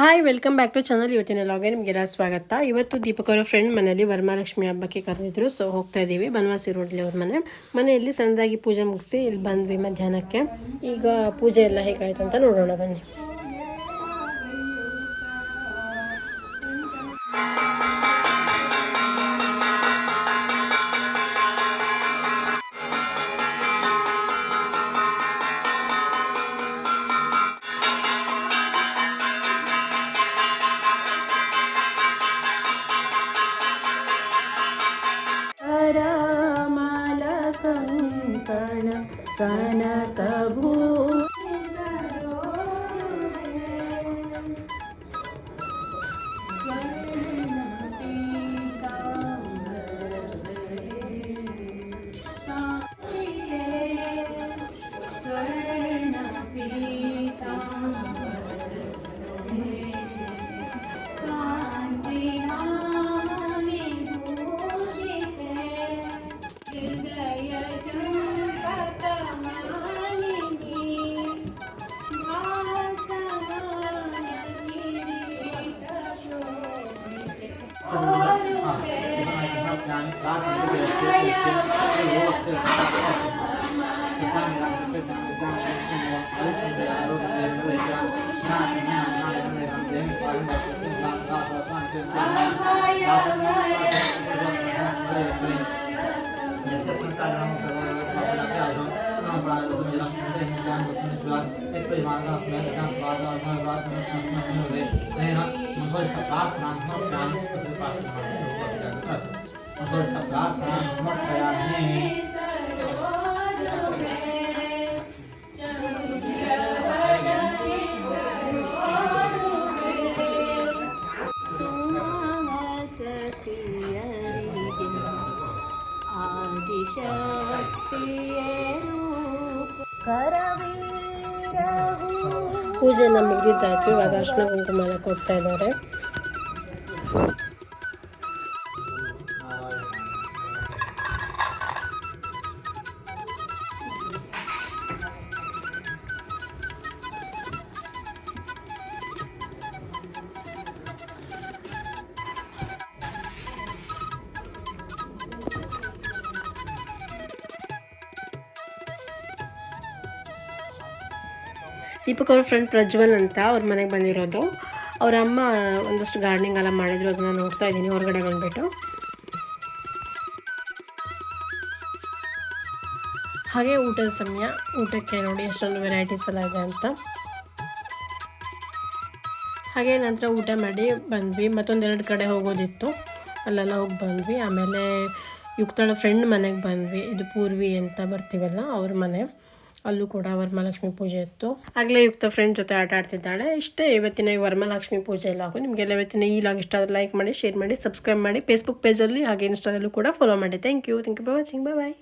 Hi welcome back to channel. ಇವತ್ತಿನ ಲಾಗ್ಗೆ ನಿಮಗೆಲ್ಲ ಸ್ವಾಗತ. ಇವತ್ತು ದೀಪಕ್ ಅವರ ಫ್ರೆಂಡ್ ಮನೆಯಲ್ಲಿ ವರಮಹಾಲಕ್ಷ್ಮಿ ಹಬ್ಬಕ್ಕೆ ಕರೆದಿದ್ರು. ಸೊ ಹೋಗ್ತಾ ಇದ್ದೀವಿ ಬನವಾಸಿ ರೋಡ್ಲಿ ಅವ್ರ ಮನೆಯಲ್ಲಿ ಸಣ್ಣದಾಗಿ ಪೂಜೆ ಮುಗಿಸಿ ಇಲ್ಲಿ ಬಂದ್ವಿ ಮಧ್ಯಾಹ್ನಕ್ಕೆ. ಈಗ ಪೂಜೆ ಎಲ್ಲ ಹೇಗಾಯ್ತು ಅಂತ ನೋಡೋಣ ಬನ್ನಿ. ಕನಕಭೂ ಪೂಜೆ ಮುಗಿದಿದ್ದಾಯ್ತು. ಇವಾಗ ಅರ್ಶಿನ ಕುಂಕುಮ ಕೊಡ್ತಾ ಇದ್ದಾರೆ. ದೀಪಕ್ ಅವ್ರ ಫ್ರೆಂಡ್ ಪ್ರಜ್ವಲ್ ಅಂತ ಅವ್ರ ಮನೆಗೆ ಬಂದಿರೋದು. ಅವರ ಅಮ್ಮ ಒಂದಷ್ಟು ಗಾರ್ಡನಿಂಗ್ ಎಲ್ಲ ಮಾಡಿದ್ರು, ಅದನ್ನು ನೋಡ್ತಾ ಇದ್ದೀನಿ ಹೊರಗಡೆ ಬಂದುಬಿಟ್ಟು. ಹಾಗೆ ಊಟದ ಸಮಯ. ಊಟಕ್ಕೆ ನೋಡಿ ಎಷ್ಟೊಂದು ವೆರೈಟೀಸ್ ಎಲ್ಲ ಇದೆ ಅಂತ. ಹಾಗೆ ನಂತರ ಊಟ ಮಾಡಿ ಬಂದ್ವಿ. ಮತ್ತೊಂದೆರಡು ಕಡೆ ಹೋಗೋದಿತ್ತು, ಅಲ್ಲೆಲ್ಲ ಹೋಗಿ ಬಂದ್ವಿ. ಆಮೇಲೆ ಯುಕ್ತಳ ಫ್ರೆಂಡ್ ಮನೆಗೆ ಬಂದ್ವಿ. ಇದು ಪೂರ್ವಿ ಅಂತ ಬರ್ತೀವಲ್ಲ ಅವ್ರ ಮನೆ. ಅಲ್ಲೂ ಕೂಡ ವರಮಹಾಲಕ್ಷ್ಮಿ ಪೂಜೆ ಇತ್ತು. ಆಗಲೇ ಯುಕ್ತ ಫ್ರೆಂಡ್ ಜೊತೆ ಆಟ ಆಡ್ತಿದ್ದಾಳೆ. ಇಷ್ಟೇ ಇವತ್ತಿನ ಈ ವರಮಹಾಲಕ್ಷ್ಮಿ ಪೂಜೆ ಲಾಗು. ನಿಮಗೆಲ್ಲ ಇವತ್ತಿನ ಈ ಲಾಗ್ ಇಷ್ಟ ಆದರೆ ಲೈಕ್ ಮಾಡಿ, ಶೇರ್ ಮಾಡಿ, ಸಬ್ಸ್ಕ್ರೈಬ್ ಮಾಡಿ. ಫೇಸ್ಬುಕ್ ಪೇಜಲ್ಲಿ ಹಾಗೆ ಇನ್ಸ್ಟಾದಲ್ಲೂ ಕೂಡ ಫಾಲೋ ಮಾಡಿ. Thank you for watching. Bye.